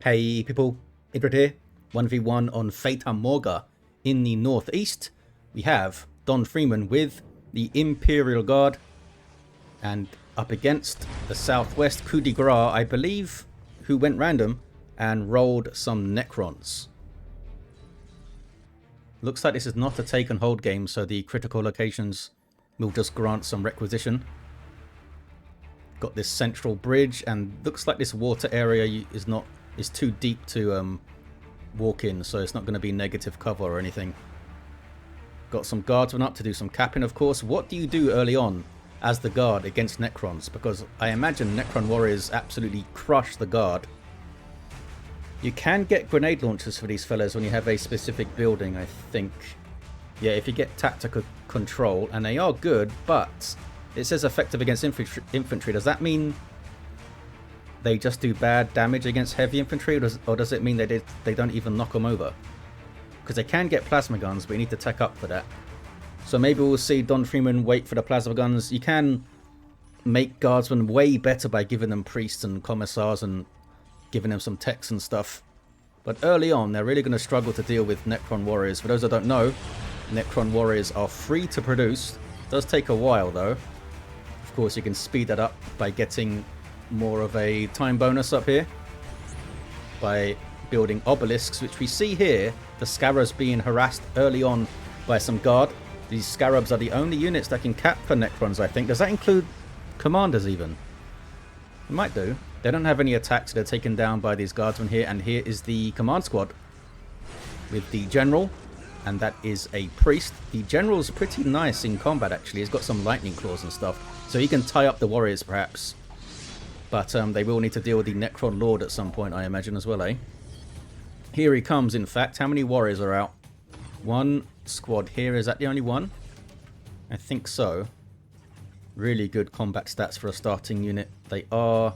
Hey people, Idrid here, 1v1 on Fata Morga in the northeast. We have Fr33man with the Imperial Guard, and up against the southwest CoupDeGrace, I believe, who went random and rolled some Necrons. Looks like this is not a take and hold game, so the critical locations will just grant some requisition. Got this central bridge, and looks like this water area is too deep to walk in, so it's not going to be negative cover or anything. Got some guardsmen up to do some capping, of course. What do you do early on as the guard against Necrons? Because I imagine Necron warriors absolutely crush the guard. You can get grenade launchers for these fellas when you have a specific building, I think. Yeah, if you get tactical control, and they are good, but it says effective against infantry. Does that mean they just do bad damage against heavy infantry, or does it mean they don't even knock them over? Because they can get plasma guns, but you need to tech up for that. So maybe we'll see Fr33man wait for the plasma guns. You can make guardsmen way better by giving them priests and commissars and giving them some techs and stuff. But early on, they're really going to struggle to deal with Necron warriors. For those that don't know, Necron warriors are free to produce. It does take a while though. Of course, you can speed that up by getting more of a time bonus up here by building obelisks, which we see here, the scarabs being harassed early on by some guard. These scarabs are the only units that can cap for Necrons, I think. Does that include commanders even? It might do. They don't have any attacks, so they're taken down by these guardsmen here, and here is the command squad with the general, and that is a priest. The general's pretty nice in combat, actually. He's got some lightning claws and stuff, so he can tie up the warriors perhaps. But they will need to deal with the Necron Lord at some point, I imagine, as well, eh? Here he comes, in fact. How many warriors are out? One squad here. Is that the only one? I think so. Really good combat stats for a starting unit. They are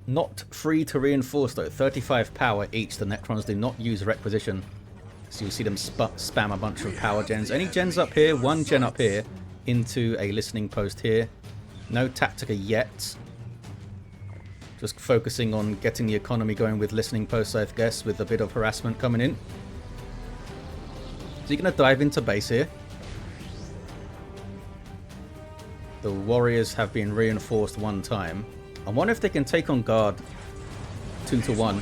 not free to reinforce, though. 35 power each. The Necrons do not use requisition. So you'll see them spam a bunch of power gens. Any gens up here? One gen up here into a listening post here. No Tactica yet. Just focusing on getting the economy going with listening posts, I guess, with a bit of harassment coming in. So you're going to dive into base here. The warriors have been reinforced one time. I wonder if they can take on guard 2-to-1.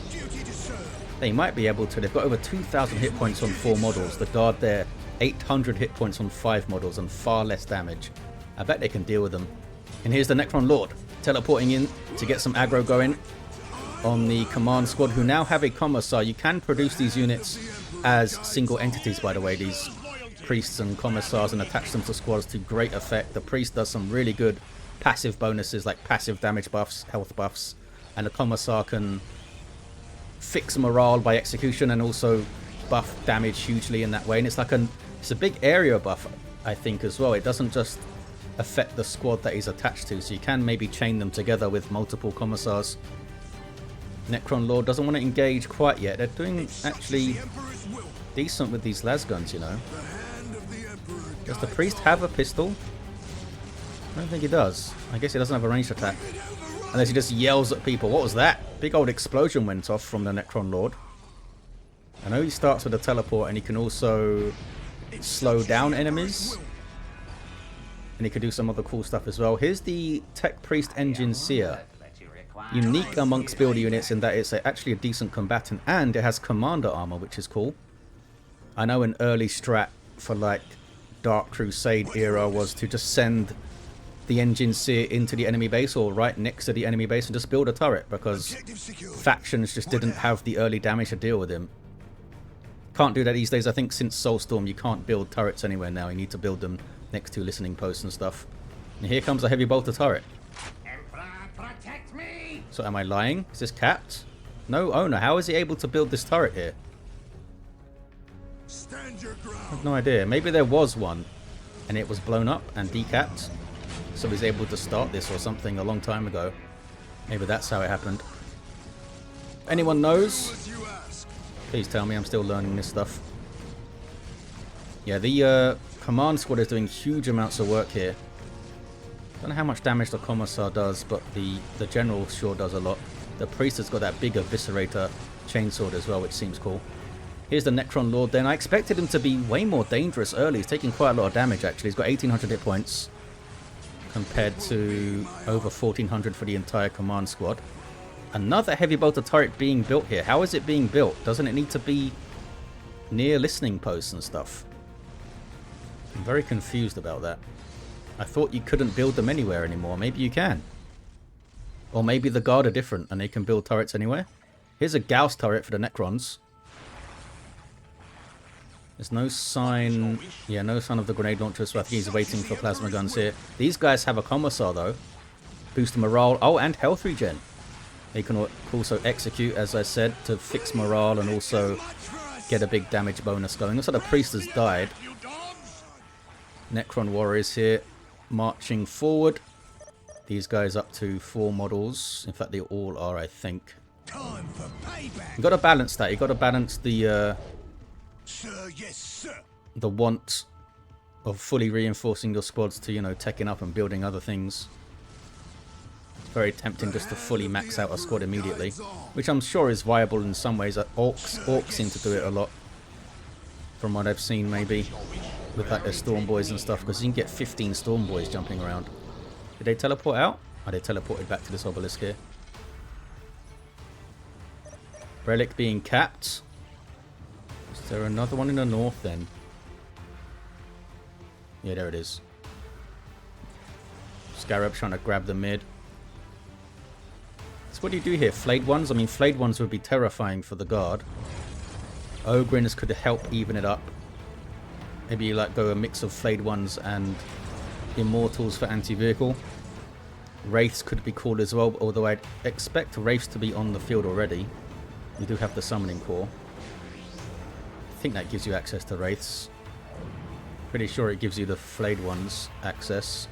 They might be able to. They've got over 2,000 hit points on 4 models. The guard there, 800 hit points on 5 models and far less damage. I bet they can deal with them. And here's the Necron Lord teleporting in to get some aggro going on the command squad, who now have a commissar. You can produce these units as single entities, by the way, these priests and commissars, and attach them to squads to great effect. The priest does some really good passive bonuses, like passive damage buffs, health buffs, and the commissar can fix morale by execution and also buff damage hugely in that way. And it's like it's a big area buff, I think, as well. It doesn't just affect the squad that he's attached to, so you can maybe chain them together with multiple commissars. Necron Lord doesn't want to engage quite yet. They're doing actually decent with these las guns, you know. Does the priest have a pistol? I don't think he does. I guess he doesn't have a ranged attack, unless he just yells at people. What was that? Big old explosion went off from the Necron Lord. I know he starts with a teleport, and he can also slow down enemies. And he could do some other cool stuff as well. Here's the Tech Priest Engine Seer. Unique amongst builder units in that it's actually a decent combatant, and it has commander armor, which is cool. I know an early strat for like Dark Crusade era was to just send the Engine Seer into the enemy base or right next to the enemy base and just build a turret, because factions just didn't have the early damage to deal with him. Can't do that these days. I think since Soulstorm you can't build turrets anywhere now. You need to build them next to listening posts and stuff. And here comes a heavy bolter turret. So am I lying? Is this capped? No owner. How is he able to build this turret here? I have no idea. Maybe there was one and it was blown up and decapped, so he's able to start this or something a long time ago. Maybe that's how it happened. Anyone knows? Please tell me. I'm still learning this stuff. Yeah, the command squad is doing huge amounts of work here. Don't know how much damage the commissar does, but the general sure does a lot. The priest has got that big eviscerator chainsword as well, which seems cool. Here's the Necron Lord then. I expected him to be way more dangerous early. He's taking quite a lot of damage, actually. He's got 1,800 hit points compared to over 1,400 for the entire command squad. Another heavy bolter turret being built here. How is it being built? Doesn't it need to be near listening posts and stuff? I'm very confused about that. I thought you couldn't build them anywhere anymore. Maybe you can. Or maybe the Guard are different and they can build turrets anywhere. Here's a Gauss turret for the Necrons. There's no sign... Yeah, no sign of the grenade launcher, so I think he's waiting for plasma guns here. These guys have a commissar, though. Boost morale. Oh, and health regen. They can also execute, as I said, to fix morale and also get a big damage bonus going. Looks like the priest has died. Necron warriors here marching forward. These guys up to 4 models. In fact, they all are, I think. You got to balance that. You got to balance the Sir, yes, sir. The want of fully reinforcing your squads to, you know, teching up and building other things. It's very tempting just to fully max out a squad immediately, which I'm sure is viable in some ways. Orcs seem to do it a lot, from what I've seen, maybe with like their storm boys and stuff, because you can get 15 storm boys jumping around. Did they teleport out? Oh, they teleported back to this obelisk here. Relic being capped. Is there another one in the north then? Yeah, there it is. Scarab trying to grab the mid. So what do you do here? Flayed ones? I mean, flayed ones would be terrifying for the guard. Ogryns could help even it up. Maybe you like go a mix of flayed ones and Immortals for anti-vehicle. Wraiths could be cool as well, although I'd expect Wraiths to be on the field already. You do have the summoning core. I think that gives you access to Wraiths. Pretty sure it gives you the flayed ones access.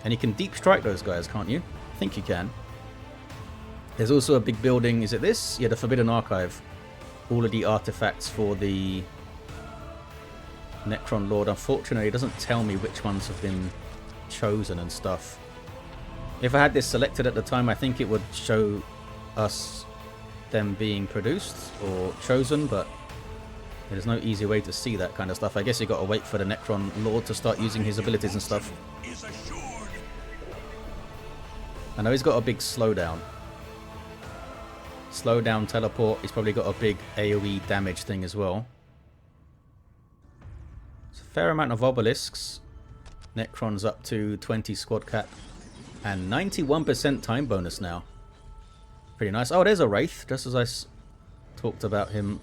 And you can deep strike those guys, can't you? I think you can. There's also a big building. Is it this? Yeah, the Forbidden Archive. All of the artifacts for the Necron Lord. Unfortunately, it doesn't tell me which ones have been chosen and stuff. If I had this selected at the time, I think it would show us them being produced or chosen, but there's no easy way to see that kind of stuff. I guess you got to wait for the Necron Lord to start using his abilities and stuff. I know he's got a big slowdown. Slowdown teleport. He's probably got a big AoE damage thing as well. It's a fair amount of obelisks. Necron's up to 20 squad cap. And 91% time bonus now. Pretty nice. Oh, there's a Wraith. Just as I talked about him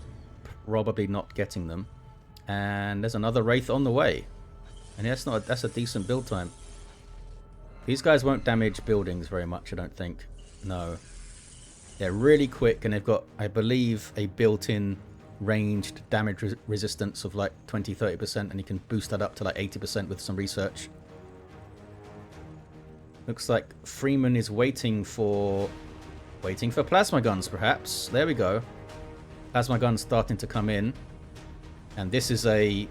probably not getting them. And there's another Wraith on the way. And that's a decent build time. These guys won't damage buildings very much, I don't think. No. They're really quick, and they've got, I believe, a built-in ranged damage resistance of like 20-30%, and you can boost that up to like 80% with some research. Looks like Freeman is waiting for plasma guns, perhaps. There we go. Plasma guns starting to come in. And this is a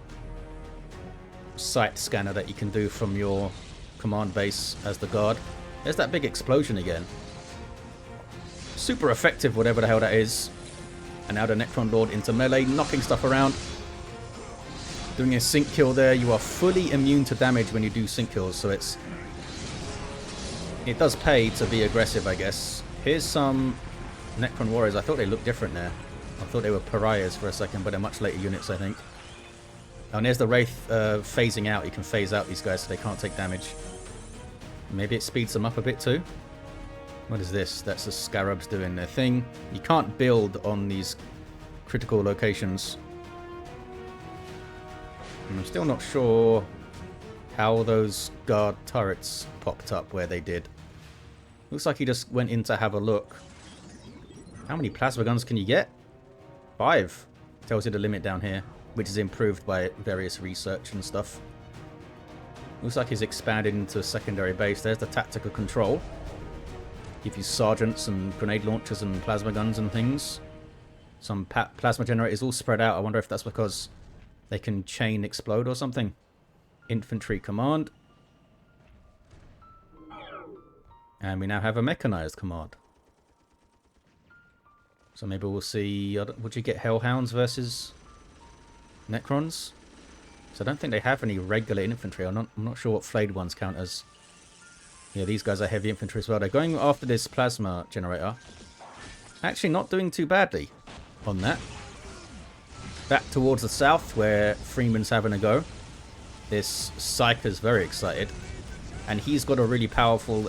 sight scanner that you can do from your command base as the guard. There's that big explosion again. Super effective, whatever the hell that is. And now the Necron Lord into melee, knocking stuff around. Doing a sync kill there. You are fully immune to damage when you do sync kills, so it does pay to be aggressive, I guess. Here's some Necron warriors. I thought they looked different there. I thought they were pariahs for a second, but they're much later units, I think. Oh, and there's the Wraith phasing out. You can phase out these guys so they can't take damage. Maybe it speeds them up a bit too. What is this? That's the Scarabs doing their thing. You can't build on these critical locations. And I'm still not sure how those guard turrets popped up where they did. Looks like he just went in to have a look. How many plasma guns can you get? 5. Tells you the limit down here, which is improved by various research and stuff. Looks like he's expanded into a secondary base. There's the tactical control. Give you sergeants and grenade launchers and plasma guns and things. Some plasma generators all spread out. I wonder if that's because they can chain explode or something. Infantry command. And we now have a mechanized command. So maybe we'll see... Would you get Hellhounds versus Necrons? So I don't think they have any regular infantry. I'm not sure what flayed ones count as. Yeah, these guys are heavy infantry as well. They're going after this plasma generator. Actually not doing too badly on that. Back towards the south where Freeman's having a go. This Psyker's very excited. And he's got a really powerful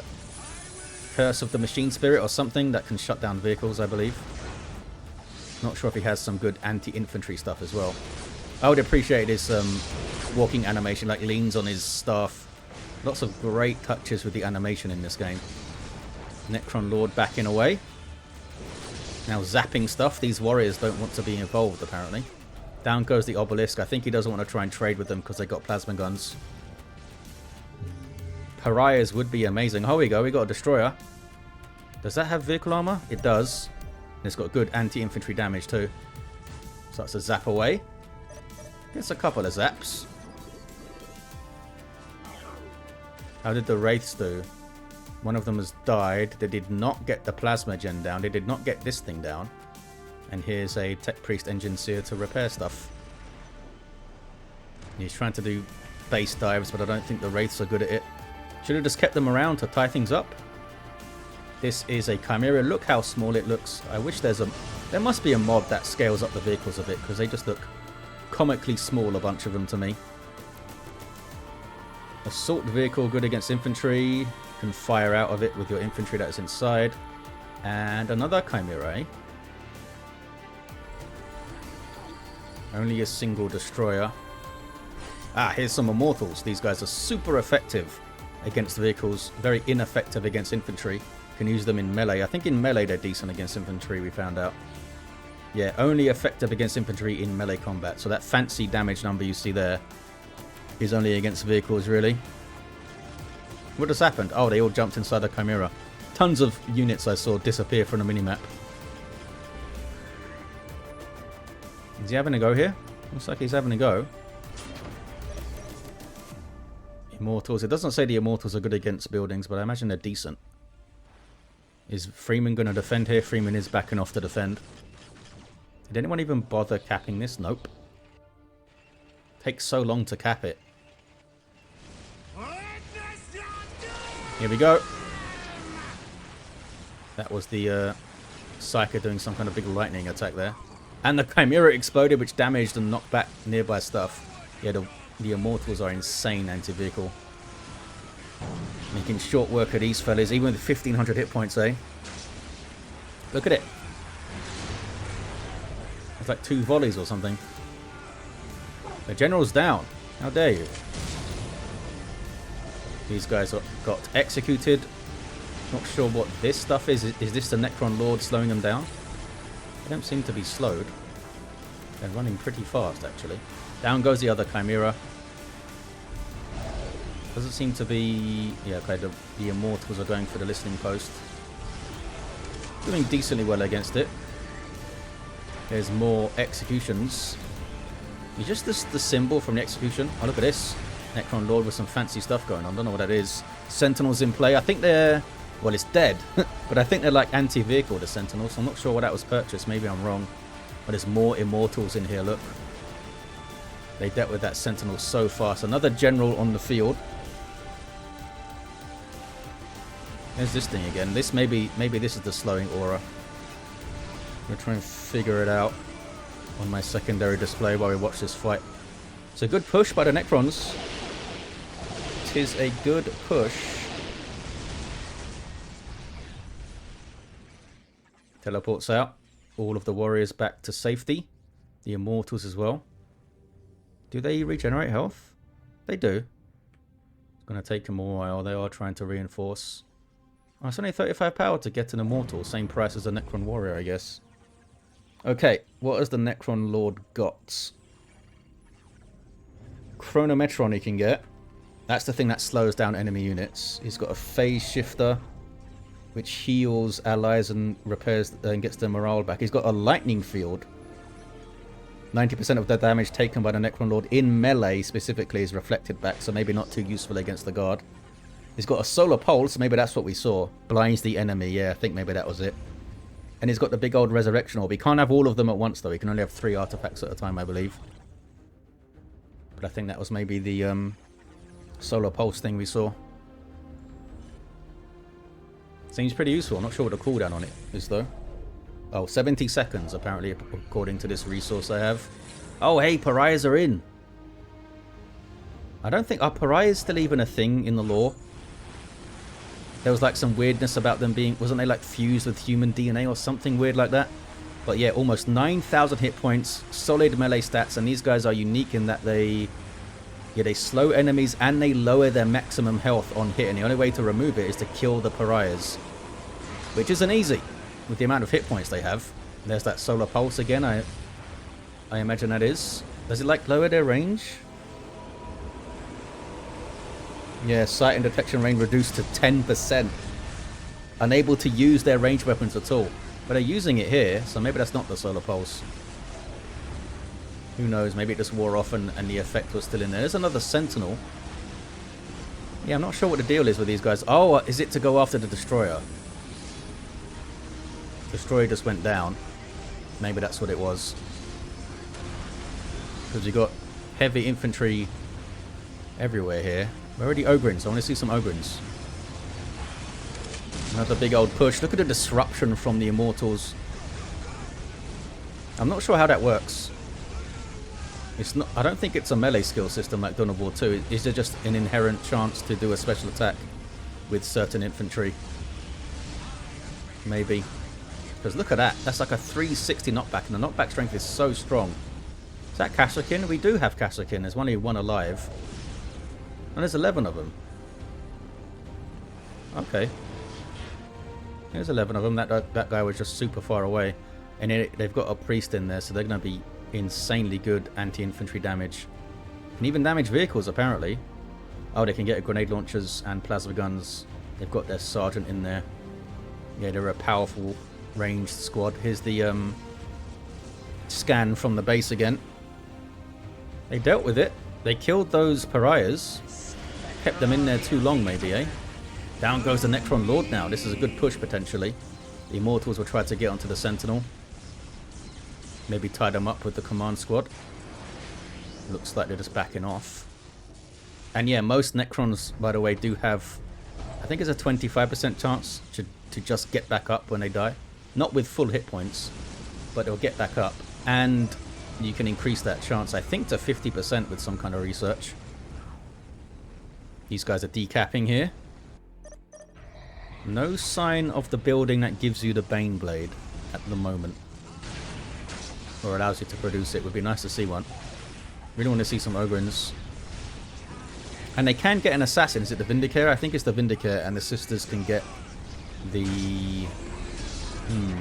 Curse of the Machine Spirit or something that can shut down vehicles, I believe. Not sure if he has some good anti-infantry stuff as well. I would appreciate his walking animation, like leans on his staff. Lots of great touches with the animation in this game. Necron Lord backing away. Now zapping stuff. These warriors don't want to be involved, apparently. Down goes the obelisk. I think he doesn't want to try and trade with them because they got plasma guns. Pariahs would be amazing. Oh, we go. We got a destroyer. Does that have vehicle armor? It does. And it's got good anti-infantry damage too. Starts to zap away. Gets a couple of zaps. How did the Wraiths do? One of them has died. They did not get the plasma gen down. They did not get this thing down. And here's a Tech Priest Engine Seer to repair stuff. He's trying to do base dives, but I don't think the Wraiths are good at it. Should have just kept them around to tie things up. This is a Chimera. Look how small it looks. I wish there must be a mod that scales up the vehicles a bit, because they just look comically small, a bunch of them to me. Assault vehicle, good against infantry. You can fire out of it with your infantry that is inside. And another Chimera, eh? Only a single destroyer. Ah, here's some Immortals. These guys are super effective against vehicles. Very ineffective against infantry. You can use them in melee. I think in melee they're decent against infantry, we found out. Yeah, only effective against infantry in melee combat. So that fancy damage number you see there is only against vehicles, really. What just happened? Oh, they all jumped inside the Chimera. Tons of units I saw disappear from the minimap. Is he having a go here? Looks like he's having a go. Immortals. It doesn't say the Immortals are good against buildings, but I imagine they're decent. Is Freeman going to defend here? Freeman is backing off to defend. Did anyone even bother capping this? Nope. Takes so long to cap it. Here we go. That was the Psyker doing some kind of big lightning attack there. And the Chimera exploded, which damaged and knocked back nearby stuff. Yeah, the Immortals are insane anti-vehicle. Making short work of these fellas, even with 1500 hit points, eh? Look at it. It's like 2 volleys or something. The general's down. How dare you? These guys got executed. Not sure what this stuff is. Is this the Necron Lord slowing them down? They don't seem to be slowed. They're running pretty fast, actually. Down goes the other Chimera. Doesn't seem to be... Yeah, okay, the Immortals are going for the listening post. Doing decently well against it. There's more executions. Is just this the symbol from the execution? Oh, look at this. Necron Lord with some fancy stuff going on. Don't know what that is. Sentinels in play. I think they're... Well, it's dead. But I think they're like anti-vehicle, the Sentinels. I'm not sure where that was purchased. Maybe I'm wrong. But there's more Immortals in here, look. They dealt with that Sentinel so fast. Another general on the field. There's this thing again. This maybe this is the slowing aura. I'm going to try and figure it out on my secondary display while we watch this fight. It's a good push by the Necrons. It is a good push. Teleports out. All of the warriors back to safety. The Immortals as well. Do they regenerate health? They do. It's going to take them a while. They are trying to reinforce. Oh, it's only 35 power to get an Immortal. Same price as a Necron warrior, I guess. Okay, what has the Necron Lord got? Chronometron he can get. That's the thing that slows down enemy units. He's got a phase shifter, which heals allies and repairs and gets their morale back. He's got a lightning field. 90% of the damage taken by the Necron Lord in melee specifically is reflected back, so maybe not too useful against the guard. He's got a solar pulse, maybe that's what we saw. Blinds the enemy, yeah, I think maybe that was it. And he's got the big old resurrection orb. He can't have all of them at once, though. He can only have 3 artifacts at a time, I believe. But I think that was maybe the solar pulse thing we saw. Seems pretty useful. I'm not sure what the cooldown on it is, though. Oh, 70 seconds, apparently, according to this resource I have. Oh, hey, pariahs are in. I don't think... Are pariahs still even a thing in the lore? There was like some weirdness about them being... Wasn't they like fused with human DNA or something weird like that? But yeah, almost 9,000 hit points, solid melee stats, and these guys are unique in that they... Yeah, they slow enemies and they lower their maximum health on hit, and the only way to remove it is to kill the pariahs. Which isn't easy, with the amount of hit points they have. There's that solar pulse again, I imagine that is. Does it like lower their range? Yeah, sight and detection range reduced to 10%. Unable to use their ranged weapons at all. But they're using it here, so maybe that's not the solar pulse. Who knows, maybe it just wore off and the effect was still in there. There's another sentinel. Yeah, I'm not sure what the deal is with these guys. Oh, is it to go after the destroyer? Destroyer just went down. Maybe that's what it was. Because you got heavy infantry everywhere here. Where are the ogryns? I want to see some ogryns. Another big old push. Look at the disruption from the Immortals. I'm not sure how that works. It's not. I don't think it's a melee skill system like Dawn of War 2. Is there just an inherent chance to do a special attack with certain infantry? Maybe. Because look at that. That's like a 360 knockback, and the knockback strength is so strong. Is that Kasrkin? We do have Kasrkin. There's only one alive. And there's 11 of them. Okay. There's 11 of them. That guy was just super far away. And they've got a priest in there, so they're going to be insanely good anti-infantry damage. Can even damage vehicles, apparently. Oh, they can get grenade launchers and plasma guns. They've got their sergeant in there. Yeah, they're a powerful ranged squad. Here's the scan from the base again. They dealt with it. They killed those pariahs. Kept them in there too long, maybe, eh? Down goes the Necron Lord now. This is a good push, potentially. The Immortals will try to get onto the Sentinel. Maybe tie them up with the command squad. Looks like they're just backing off. And yeah, most Necrons, by the way, do have... I think it's a 25% chance to just get back up when they die. Not with full hit points, but they'll get back up. And you can increase that chance, I think, to 50% with some kind of research. These guys are decapping here. No sign of the building that gives you the Baneblade at the moment. Or allows you to produce it. Would be nice to see one. Really want to see some ogryns. And they can get an assassin. Is it the Vindicator? I think it's the Vindicator, and the sisters can get the...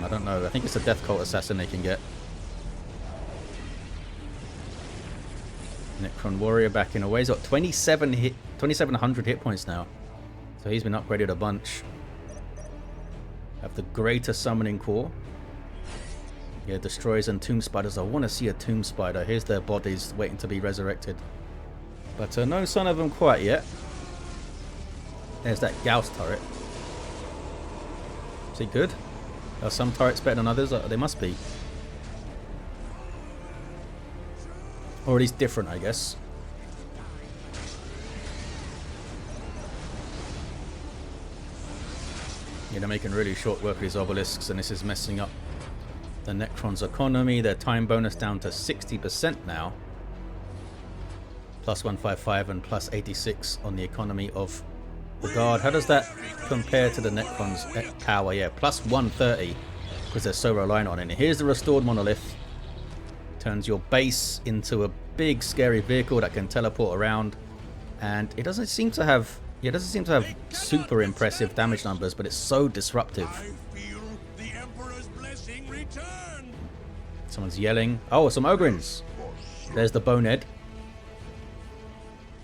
I don't know. I think it's a Death Cult assassin they can get. Necron Warrior backing away. He's got 2,700 hit points now. So he's been upgraded a bunch. Have the Greater Summoning Core. Yeah, Destroyers and Tomb Spiders. I want to see a Tomb Spider. Here's their bodies waiting to be resurrected. But no sign of them quite yet. There's that Gauss turret. Is he good? Are some turrets better than others? They must be. Or at least different, I guess. Yeah, they're making really short work of these obelisks, and this is messing up the Necron's economy. Their time bonus down to 60% now. Plus 155 and plus 86 on the economy of the Guard. How does that compare to the Necron's power? Yeah, plus 130, because they're so reliant on it. And here's the restored Monolith. Turns your base into a big scary vehicle that can teleport around, and it doesn't seem to have super impressive damage numbers, but it's so disruptive. I feel the Emperor's blessing return. Someone's yelling. Oh, some ogryns. There's the Bonehead.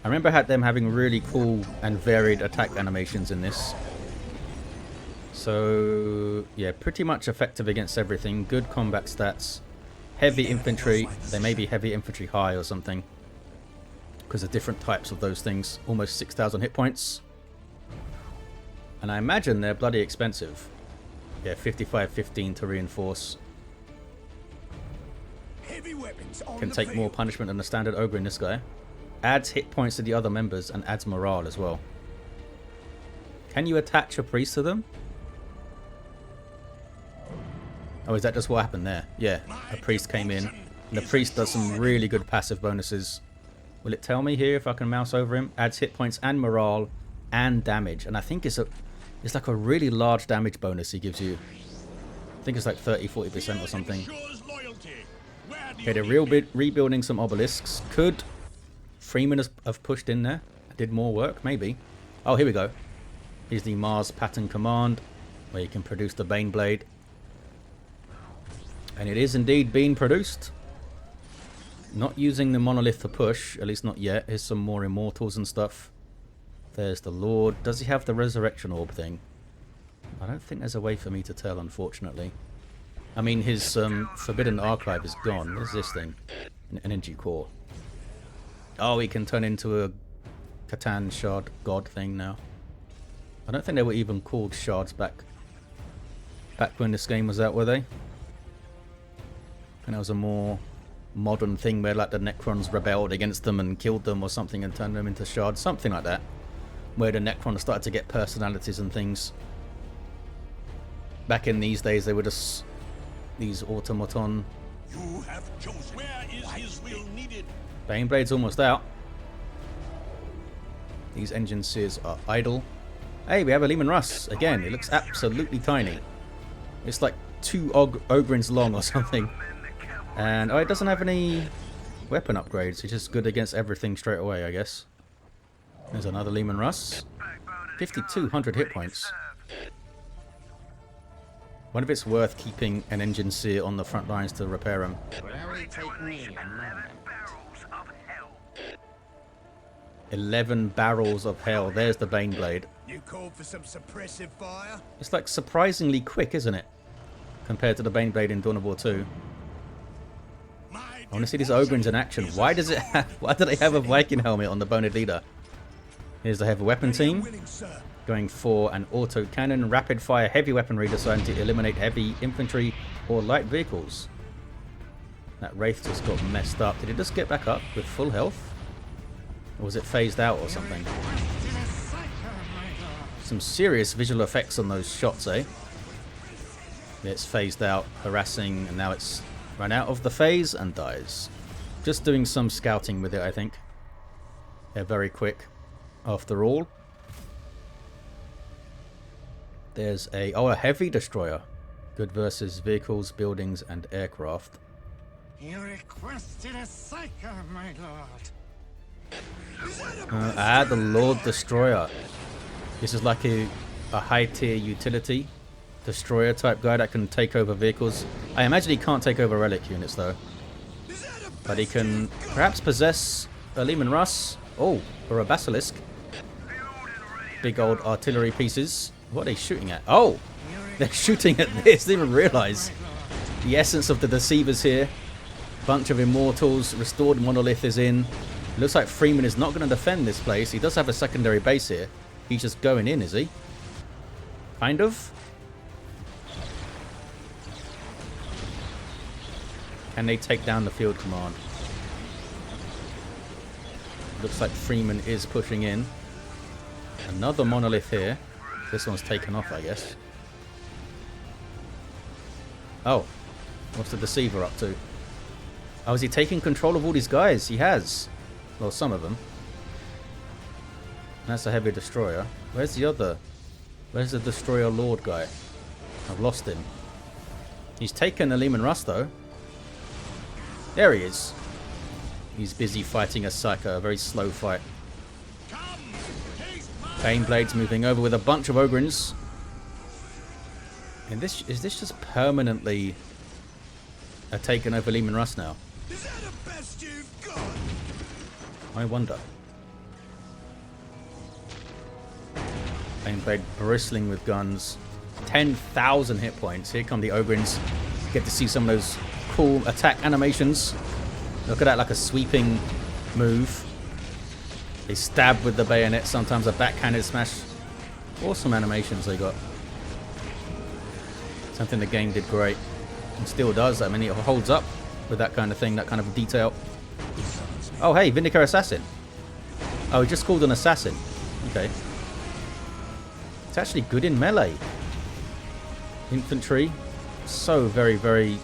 I remember them having really cool and varied attack animations in this. So yeah, pretty much effective against everything. Good combat stats. Heavy infantry. They may be heavy infantry high or something, because of different types of those things. Almost 6,000 hit points. And I imagine they're bloody expensive. Yeah, 55-15 to reinforce. Heavy weapons on Can the take field. more punishment than a standard ogre in this guy. Adds hit points to the other members and adds morale as well. Can you attach a priest to them? Oh, is that just what happened there? Yeah, a priest came in. And the priest does some really good passive bonuses. Will it tell me here if I can mouse over him? Adds hit points and morale and damage. And I think it's like a really large damage bonus he gives you. I think it's like 30-40% or something. Okay, they're rebuilding some obelisks. Could Freeman have pushed in there? Did more work? Maybe. Oh, here we go. Here's the Mars pattern command, where you can produce the Baneblade. And it is indeed being produced. Not using the Monolith to push, at least not yet. Here's some more Immortals and stuff. There's the Lord. Does he have the Resurrection Orb thing? I don't think there's a way for me to tell, unfortunately. I mean, his Forbidden Archive is gone. What is this thing? An energy core. Oh, he can turn into a Catan shard god thing now. I don't think they were even called shards back when this game was out, were they? And it was a more modern thing where like the Necrons rebelled against them and killed them or something and turned them into shards, something like that, where the Necrons started to get personalities and things. Back in these days they were just these automaton. You have chosen. Where is his will needed? Baneblade's almost out. These engine sears are idle. Hey, we have a Leman Russ again. It looks absolutely tiny. It's like 2 ogryns long or something. And oh, it doesn't have any weapon upgrades. It's just good against everything straight away, I guess. There's another Leman Russ. 5,200 hit points. Wonder if it's worth keeping an engine seer on the front lines to repair him. 11 barrels of hell. There's the Baneblade. You called for some suppressive fire? It's like surprisingly quick, isn't it? Compared to the Baneblade in Dawn of War 2. I want to see these ogryns in action. Why do they have a Viking helmet on the Boned Leader? Here's the heavy weapon team. Going for an auto cannon, rapid fire heavy weaponry designed to eliminate heavy infantry or light vehicles. That Wraith just got messed up. Did it just get back up with full health? Or was it phased out or something? Some serious visual effects on those shots, eh? It's phased out, harassing, and now it's run out of the phase and dies. Just doing some scouting with it, I think. They're very quick, after all. There's a heavy destroyer. Good versus vehicles, buildings, and aircraft. You requested a psycho, my lord. The Lord Destroyer. This is like a high tier utility destroyer type guy that can take over vehicles. I imagine he can't take over relic units though. But he can perhaps possess a Leman Russ. Oh, or a Basilisk. Big old artillery pieces. What are they shooting at? Oh, they're shooting at this. Didn't even realise. The essence of the deceivers here. Bunch of Immortals. Restored Monolith is in. Looks like Freeman is not going to defend this place. He does have a secondary base here. He's just going in, is he? Kind of. Can they take down the field command? Looks like Freeman is pushing in. Another Monolith here. This one's taken off, I guess. Oh. What's the Deceiver up to? Oh, is he taking control of all these guys? He has. Well, some of them. That's a heavy destroyer. Where's the other? Where's the Destroyer Lord guy? I've lost him. He's taken a Leman Russ, though. There he is. He's busy fighting a Psycho, a very slow fight. Baneblade's moving over with a bunch of ogryns. And is this just permanently a taken over Leman Russ now? Is that the best you've got? I wonder. Baneblade bristling with guns. 10,000 hit points. Here come the ogryns. Get to see some of those cool attack animations. Look at that, like a sweeping move. They stab with the bayonet, sometimes a backhanded smash. Awesome animations they got. Something the game did great. And still does. I mean, it holds up with that kind of thing, that kind of detail. Oh, hey, Vindicator Assassin. Oh, he just called an assassin. Okay. It's actually good in melee. Infantry. So very, very...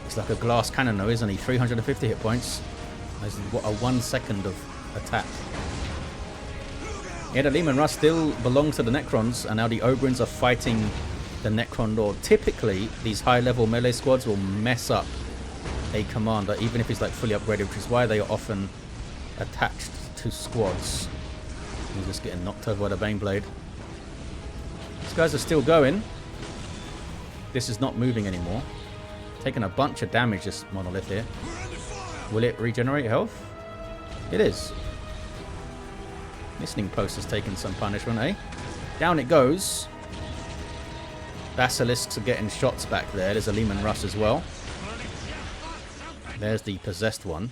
It's like a glass cannon though, isn't he? 350 hit points. That's what, a 1 second of attack. Yeah, the Leman Russ still belongs to the Necrons, and now the ogryns are fighting the Necron Lord. Typically, these high-level melee squads will mess up a commander, even if he's like fully upgraded, which is why they are often attached to squads. He's just getting knocked over by the Baneblade. These guys are still going. This is not moving anymore. Taking a bunch of damage, this Monolith here. Will it regenerate health? It is. Listening Post has taken some punishment, eh? Down it goes. Basilisks are getting shots back there. There's a Leman Russ as well. There's the possessed one.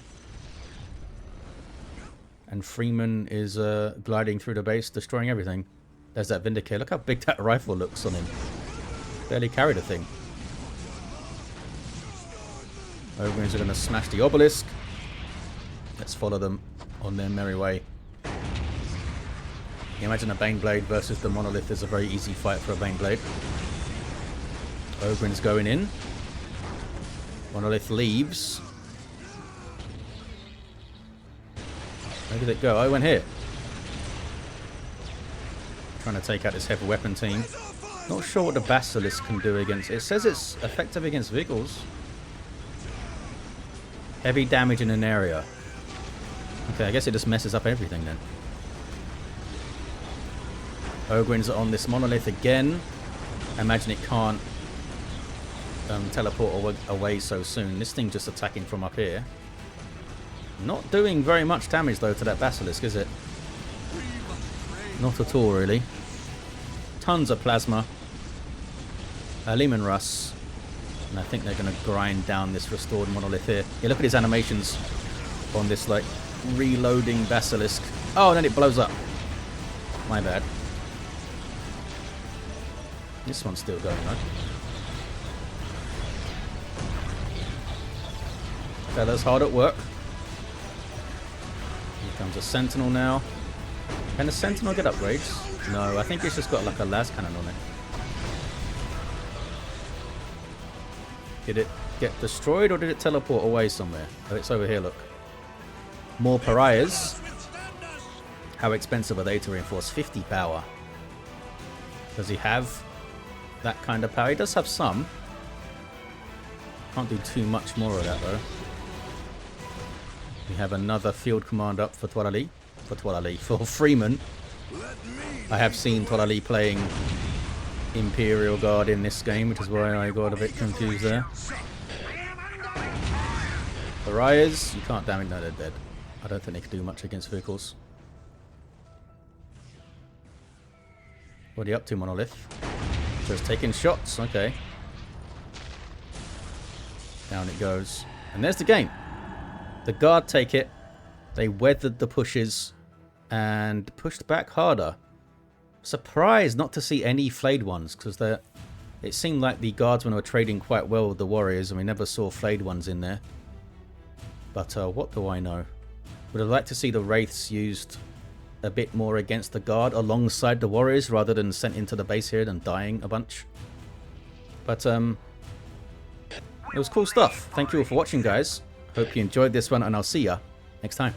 And Freeman is gliding through the base, destroying everything. There's that Vindicator. Look how big that rifle looks on him. Barely carried a thing. Ogryns are going to smash the obelisk. Let's follow them on their merry way. Can you imagine a Baneblade versus the Monolith is a very easy fight for a Baneblade. Ogryns going in. Monolith leaves. Where did it go? Oh, it went here. Trying to take out this heavy weapon team. Not sure what the Basilisk can do against... It says it's effective against vehicles. Heavy damage in an area. Okay, I guess it just messes up everything then. Ogryns are on this Monolith again. I imagine it can't teleport away so soon. This thing just attacking from up here. Not doing very much damage though to that Basilisk, is it? Not at all, really. Tons of plasma. Leman Russ. And I think they're going to grind down this restored Monolith here. Yeah, look at his animations on this, like, reloading Basilisk. Oh, and then it blows up. My bad. This one's still going, though. Fella's hard at work. Here comes a Sentinel now. Can the Sentinel get upgrades? No, I think it's just got like a las cannon on it. Did it get destroyed or did it teleport away somewhere? Oh, it's over here, look. More pariahs. How expensive are they to reinforce? 50 power. Does he have that kind of power? He does have some. Can't do too much more of that though. We have another field command up for for Freeman. I have seen Twalali playing Imperial Guard in this game, which is why I got a bit confused there. Pariahs, you can't damage. No, they're dead. I don't think they can do much against vehicles. What are you up to, Monolith? Just taking shots, okay. Down it goes. And there's the game. The Guard take it. They weathered the pushes and pushed back harder. Surprised not to see any flayed ones, because it seemed like the Guardsmen were trading quite well with the Warriors and we never saw flayed ones in there. But what do I know? Would have liked to see the Wraiths used a bit more against the Guard alongside the Warriors rather than sent into the base here and dying a bunch. But it was cool stuff. Thank you all for watching, guys. Hope you enjoyed this one and I'll see ya next time.